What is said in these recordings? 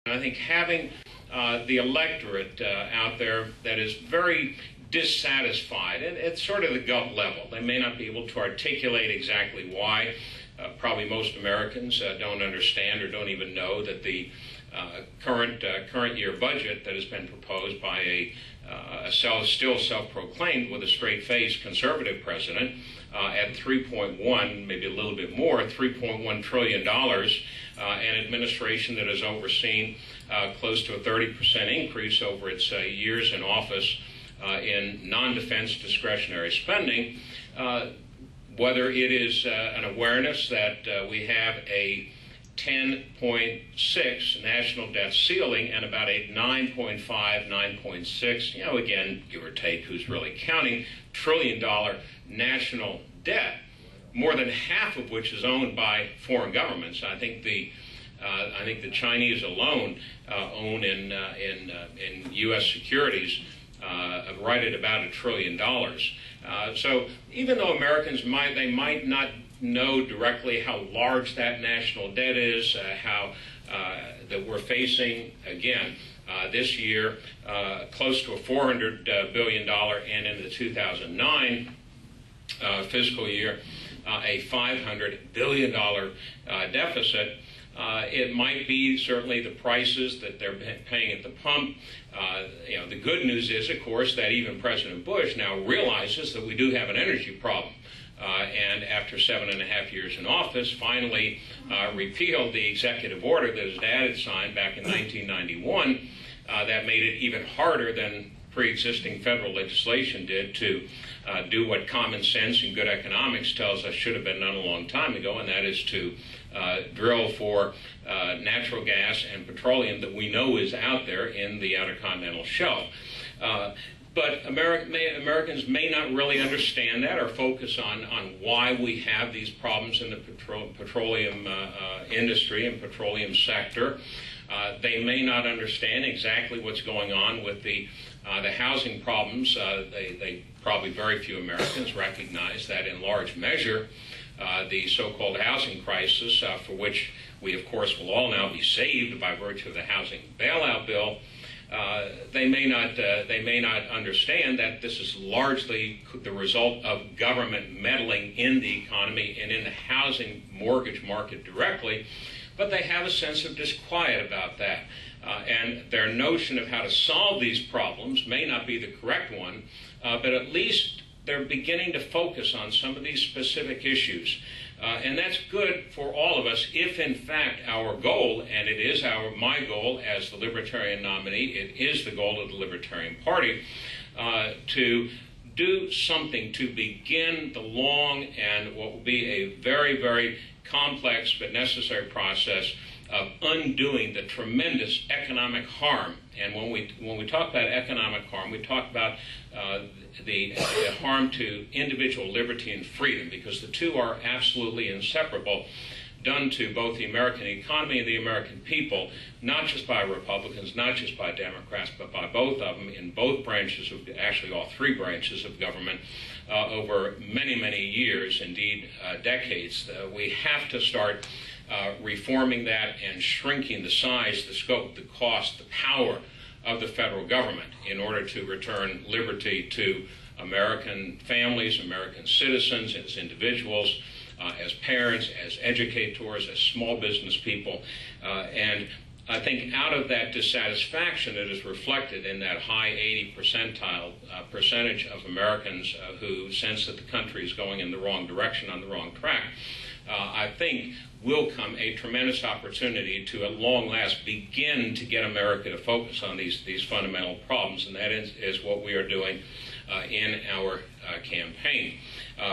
I think having the electorate out there that is very dissatisfied, and it's sort of the gut level. They may not be able to articulate exactly why. Probably most Americans don't understand or don't even know that the current year budget that has been proposed by a still self-proclaimed with a straight-faced conservative president at 3.1, maybe a little bit more, $3.1 trillion, an administration that has overseen close to a 30% increase over its years in office in non-defense discretionary spending, whether it is an awareness that we have a 10.6 national debt ceiling and about a 9.5, 9.6, again, give or take, who's really counting, trillion-dollar national debt, more than half of which is owned by foreign governments. I think the Chinese alone own in U.S. securities right at about $1 trillion. So even though Americans might not know directly how large that national debt is, that we're facing, again, this year, close to a $400 billion, and in the 2009 fiscal year, a $500 billion deficit. It might be certainly the prices that they're paying at the pump. The good news is, of course, that even President Bush now realizes that we do have an energy problem. And after 7.5 years in office, finally repealed the executive order that his dad had signed back in 1991 that made it even harder than pre-existing federal legislation did to do what common sense and good economics tells us should have been done a long time ago, and that is to drill for natural gas and petroleum that we know is out there in the Outer Continental Shelf. But Americans may not really understand that or focus on why we have these problems in the petroleum industry and petroleum sector. They may not understand exactly what's going on with the housing problems. They probably very few Americans recognize that in large measure the so-called housing crisis, for which we of course will all now be saved by virtue of the housing bailout bill, they may not understand that this is largely the result of government meddling in the economy and in the housing mortgage market directly, but they have a sense of disquiet about that. And their notion of how to solve these problems may not be the correct one, but at least they're beginning to focus on some of these specific issues. And that's good for all of us if, in fact, our goal, and it is my goal as the Libertarian nominee, it is the goal of the Libertarian Party, to do something to begin the long and what will be a very, very complex but necessary process of undoing the tremendous economic harm. And when we talk about economic harm, we talk about the harm to individual liberty and freedom, because the two are absolutely inseparable, done to both the American economy and the American people, not just by Republicans, not just by Democrats, but by both of them in both branches of, actually all three branches of government, over many, many years, indeed decades. We have to start reforming that and shrinking the size, the scope, the cost, the power of the federal government in order to return liberty to American families, American citizens, as individuals, as parents, as educators, as small business people. And I think out of that dissatisfaction that is reflected in that high 80 percentile percentage of Americans who sense that the country is going in the wrong direction, on the wrong track, I think will come a tremendous opportunity to, at long last, begin to get America to focus on these fundamental problems, and that is what we are doing in our campaign.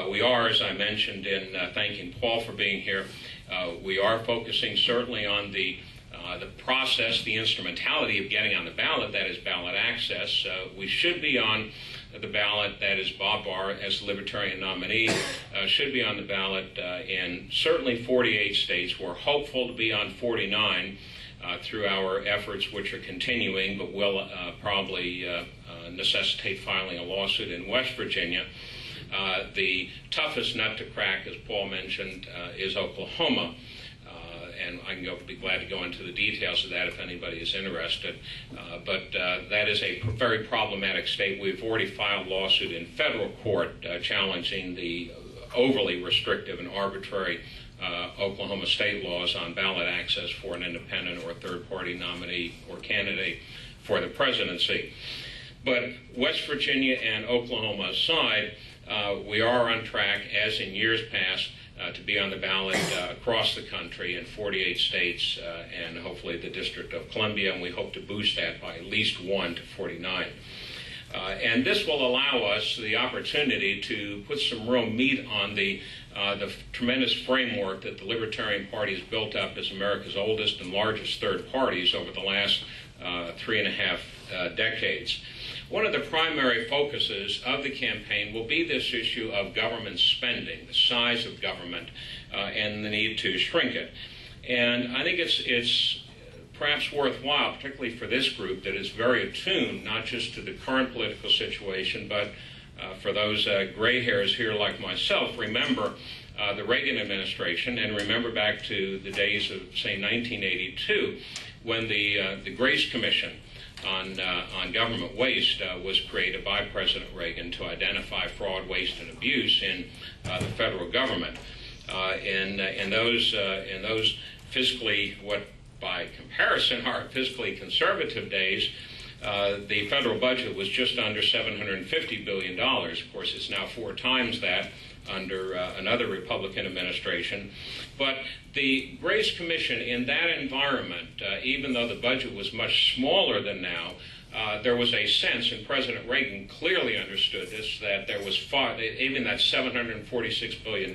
We are, as I mentioned in thanking Paul for being here, we are focusing certainly on the process, the instrumentality of getting on the ballot, that is ballot access. We should be on the ballot, that is Bob Barr as the Libertarian nominee, should be on the ballot in certainly 48 states. We're hopeful to be on 49 through our efforts, which are continuing, but will probably necessitate filing a lawsuit in West Virginia. The toughest nut to crack, as Paul mentioned, is Oklahoma. and I can be glad to go into the details of that if anybody is interested. But that is a very problematic state. We've already filed a lawsuit in federal court challenging the overly restrictive and arbitrary Oklahoma state laws on ballot access for an independent or third-party nominee or candidate for the presidency. But West Virginia and Oklahoma aside, we are on track, as in years past, to be on the ballot across the country in 48 states and hopefully the District of Columbia, and we hope to boost that by at least 1 to 49. And this will allow us the opportunity to put some real meat on the tremendous framework that the Libertarian Party has built up as America's oldest and largest third parties over the last 3.5 decades. One of the primary focuses of the campaign will be this issue of government spending, the size of government, and the need to shrink it. And I think it's perhaps worthwhile, particularly for this group that is very attuned not just to the current political situation, but for those gray hairs here like myself, remember the Reagan administration, and remember back to the days of, say, 1982, when the Grace Commission on government waste was created by President Reagan to identify fraud, waste, and abuse in the federal government. In those fiscally, what by comparison are fiscally conservative days, the federal budget was just under $750 billion. Of course, it's now 4 times that under another Republican administration. But the Grace Commission in that environment, even though the budget was much smaller than now, there was a sense, and President Reagan clearly understood this, that there was even that $746 billion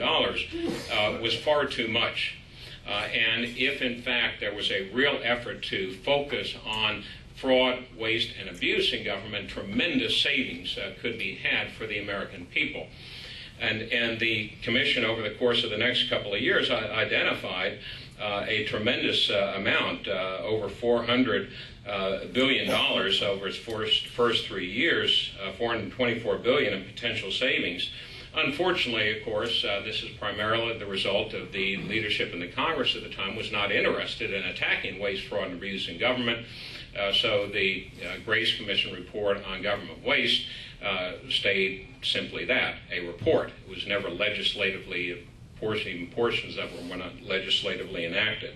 was far too much. And if, in fact, there was a real effort to focus on fraud, waste, and abuse in government, tremendous savings could be had for the American people. And the Commission, over the course of the next couple of years, identified a tremendous amount, over $400 billion over its first 3 years, $424 billion in potential savings. Unfortunately, of course, this is primarily the result of the leadership in the Congress at the time was not interested in attacking waste, fraud, and abuse in government. So the Grace Commission report on government waste stayed simply that, a report. It was never legislatively, even portions of it were not legislatively enacted.